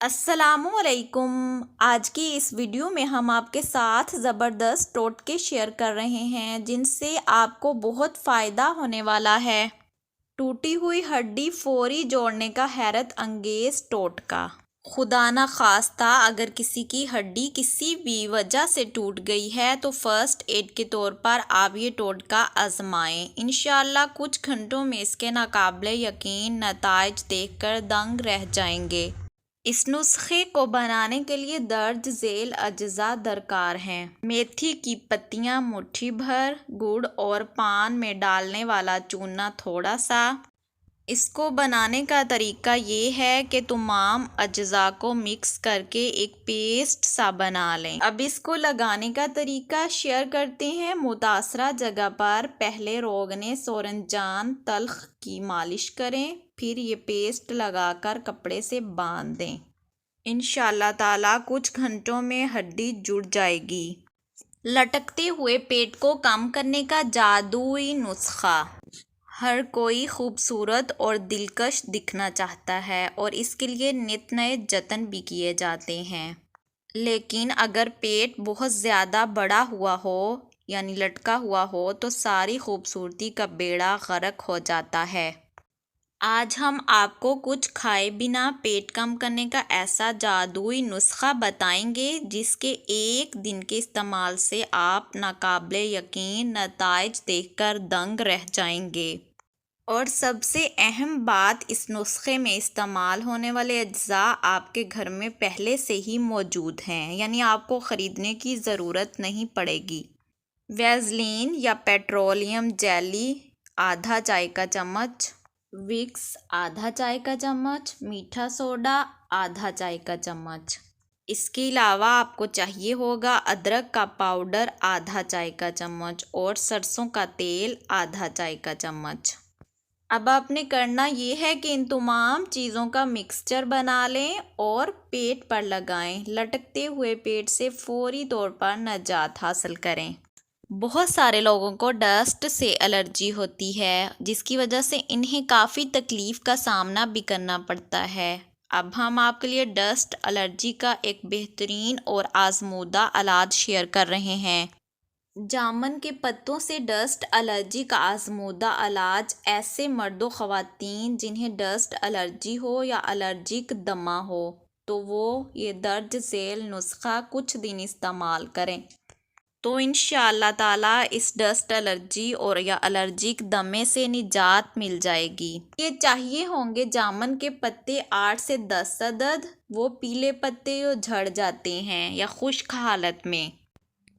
السلام علیکم۔ آج کی اس ویڈیو میں ہم آپ کے ساتھ زبردست ٹوٹکے شیئر کر رہے ہیں جن سے آپ کو بہت فائدہ ہونے والا ہے۔ ٹوٹی ہوئی ہڈی فوری جوڑنے کا حیرت انگیز ٹوٹکا۔ خدا نخواستہ اگر کسی کی ہڈی کسی بھی وجہ سے ٹوٹ گئی ہے تو فرسٹ ایڈ کے طور پر آپ یہ ٹوٹکا آزمائیں۔ انشاءاللہ کچھ گھنٹوں میں اس کے ناقابل یقین نتائج دیکھ کر دنگ رہ جائیں گے۔ اس نسخے کو بنانے کے لیے درج ذیل اجزاء درکار ہیں: میتھی کی پتیاں مٹھی بھر، گڑ اور پان میں ڈالنے والا چونا تھوڑا سا۔ اس کو بنانے کا طریقہ یہ ہے کہ تمام اجزاء کو مکس کر کے ایک پیسٹ سا بنا لیں۔ اب اس کو لگانے کا طریقہ شیئر کرتے ہیں۔ متاثرہ جگہ پر پہلے روغن سورنجان تلخ کی مالش کریں، پھر یہ پیسٹ لگا کر کپڑے سے باندھ دیں۔ انشاءاللہ تعالیٰ کچھ گھنٹوں میں ہڈی جڑ جائے گی۔ لٹکتے ہوئے پیٹ کو کم کرنے کا جادوئی نسخہ۔ ہر کوئی خوبصورت اور دلکش دکھنا چاہتا ہے اور اس کے لیے نت نئے جتن بھی کیے جاتے ہیں، لیکن اگر پیٹ بہت زیادہ بڑا ہوا ہو یعنی لٹکا ہوا ہو تو ساری خوبصورتی کا بیڑا غرق ہو جاتا ہے۔ آج ہم آپ کو کچھ کھائے بنا پیٹ کم کرنے کا ایسا جادوئی نسخہ بتائیں گے جس کے ایک دن کے استعمال سے آپ ناقابل یقین نتائج دیکھ کر دنگ رہ جائیں گے۔ اور سب سے اہم بات، اس نسخے میں استعمال ہونے والے اجزاء آپ کے گھر میں پہلے سے ہی موجود ہیں، یعنی آپ کو خریدنے کی ضرورت نہیں پڑے گی۔ ویزلین یا پیٹرولیم جیلی آدھا چائے کا چمچ، وکس آدھا چائے کا چمچ، میٹھا سوڈا آدھا چائے کا چمچ۔ اس کے علاوہ آپ کو چاہیے ہوگا ادرک کا پاؤڈر آدھا چائے کا چمچ اور سرسوں کا تیل آدھا چائے کا چمچ۔ اب آپ نے کرنا یہ ہے کہ ان تمام چیزوں کا مکسچر بنا لیں اور پیٹ پر لگائیں۔ لٹکتے ہوئے پیٹ سے فوری طور پر نجات حاصل کریں۔ بہت سارے لوگوں کو ڈسٹ سے الرجی ہوتی ہے جس کی وجہ سے انہیں کافی تکلیف کا سامنا بھی کرنا پڑتا ہے۔ اب ہم آپ کے لیے ڈسٹ الرجی کا ایک بہترین اور آزمودہ علاج شیئر کر رہے ہیں۔ جامن کے پتوں سے ڈسٹ الرجی کا آزمودہ علاج ایسے مرد و خواتین جنہیں ڈسٹ الرجی ہو یا الرجک دمہ ہو تو وہ یہ درج ذیل نسخہ کچھ دن استعمال کریں تو انشاءاللہ تعالیٰ اس ڈسٹ الرجی اور یا الرجک دمے سے نجات مل جائے گی۔ یہ چاہیے ہوں گے جامن کے پتے 8 سے 10 عدد۔ وہ پیلے پتے جو جھڑ جاتے ہیں یا خشک حالت میں۔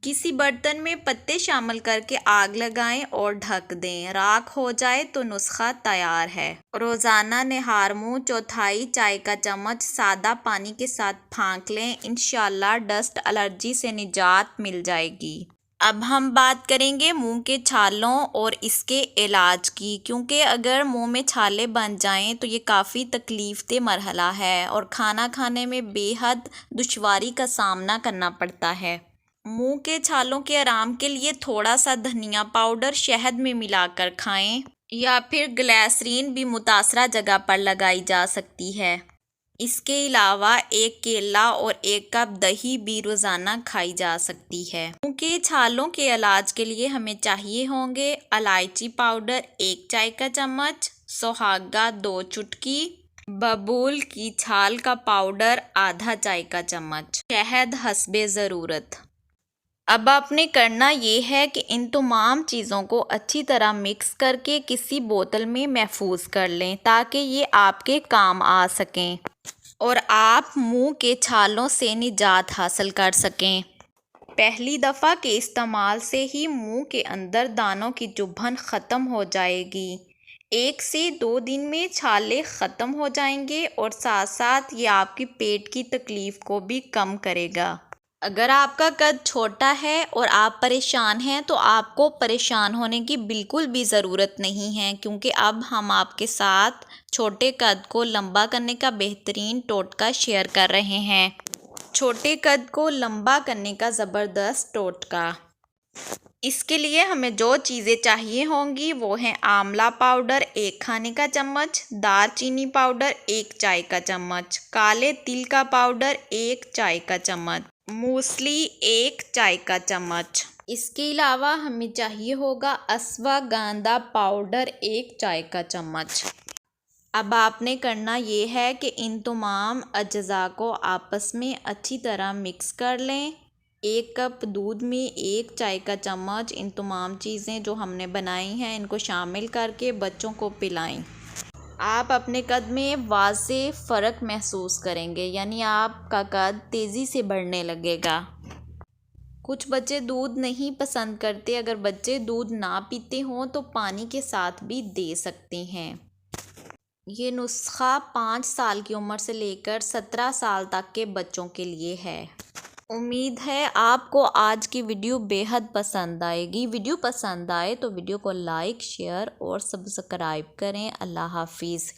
کسی برتن میں پتے شامل کر کے آگ لگائیں اور ڈھک دیں۔ راکھ ہو جائے تو نسخہ تیار ہے۔ روزانہ نہار منہ چوتھائی چائے کا چمچ سادہ پانی کے ساتھ پھانک لیں، انشاءاللہ ڈسٹ الرجی سے نجات مل جائے گی۔ اب ہم بات کریں گے منہ کے چھالوں اور اس کے علاج کی، کیونکہ اگر منہ میں چھالے بن جائیں تو یہ کافی تکلیف دہ مرحلہ ہے اور کھانا کھانے میں بے حد دشواری کا سامنا کرنا پڑتا ہے۔ منہ کے چھالوں کے آرام کے لیے تھوڑا سا دھنیا پاؤڈر شہد میں ملا کر کھائیں یا پھر گلیسرین بھی متاثرہ جگہ پر لگائی جا سکتی ہے۔ اس کے علاوہ ایک کیلا اور ایک کپ دہی بھی روزانہ کھائی جا سکتی ہے۔ منہ کے چھالوں کے علاج کے لیے ہمیں چاہیے ہوں گے الائچی پاؤڈر 1 چائے کا چمچ، سہاگہ 2 چٹکی، ببول کی چھال کا پاؤڈر آدھا چائے کا چمچ، شہد حسب ضرورت۔ اب آپ نے کرنا یہ ہے کہ ان تمام چیزوں کو اچھی طرح مکس کر کے کسی بوتل میں محفوظ کر لیں تاکہ یہ آپ کے کام آ سکیں اور آپ منہ کے چھالوں سے نجات حاصل کر سکیں۔ پہلی دفعہ کے استعمال سے ہی منہ کے اندر دانوں کی چبھن ختم ہو جائے گی۔ 1 سے 2 دن میں چھالے ختم ہو جائیں گے اور ساتھ ساتھ یہ آپ کی پیٹ کی تکلیف کو بھی کم کرے گا۔ اگر آپ کا قد چھوٹا ہے اور آپ پریشان ہیں تو آپ کو پریشان ہونے کی بالکل بھی ضرورت نہیں ہے، کیونکہ اب ہم آپ کے ساتھ چھوٹے قد کو لمبا کرنے کا بہترین ٹوٹکا شیئر کر رہے ہیں۔ چھوٹے قد کو لمبا کرنے کا زبردست ٹوٹکا۔ اس کے لیے ہمیں جو چیزیں چاہیے ہوں گی وہ ہیں آملہ پاؤڈر 1 کھانے کا چمچ، دار چینی پاؤڈر 1 چائے کا چمچ، کالے تل کا پاؤڈر 1 چائے کا چمچ، موسلی 1 چائے کا چمچ۔ اس کے علاوہ ہمیں چاہیے ہوگا اشواگندھا پاؤڈر 1 چائے کا چمچ۔ اب آپ نے کرنا یہ ہے کہ ان تمام اجزاء کو آپس میں اچھی طرح مکس کر لیں۔ 1 کپ دودھ میں 1 چائے کا چمچ ان تمام چیزیں جو ہم نے بنائی ہیں ان کو شامل کر کے بچوں کو پلائیں۔ آپ اپنے قد میں واضح فرق محسوس کریں گے، یعنی آپ کا قد تیزی سے بڑھنے لگے گا۔ کچھ بچے دودھ نہیں پسند کرتے، اگر بچے دودھ نہ پیتے ہوں تو پانی کے ساتھ بھی دے سکتے ہیں۔ یہ نسخہ 5 سال کی عمر سے لے کر 17 سال تک کے بچوں کے لیے ہے۔ امید ہے آپ کو آج کی ویڈیو بے حد پسند آئے گی۔ ویڈیو پسند آئے تو ویڈیو کو لائک، شیئر اور سبسکرائب کریں۔ اللہ حافظ۔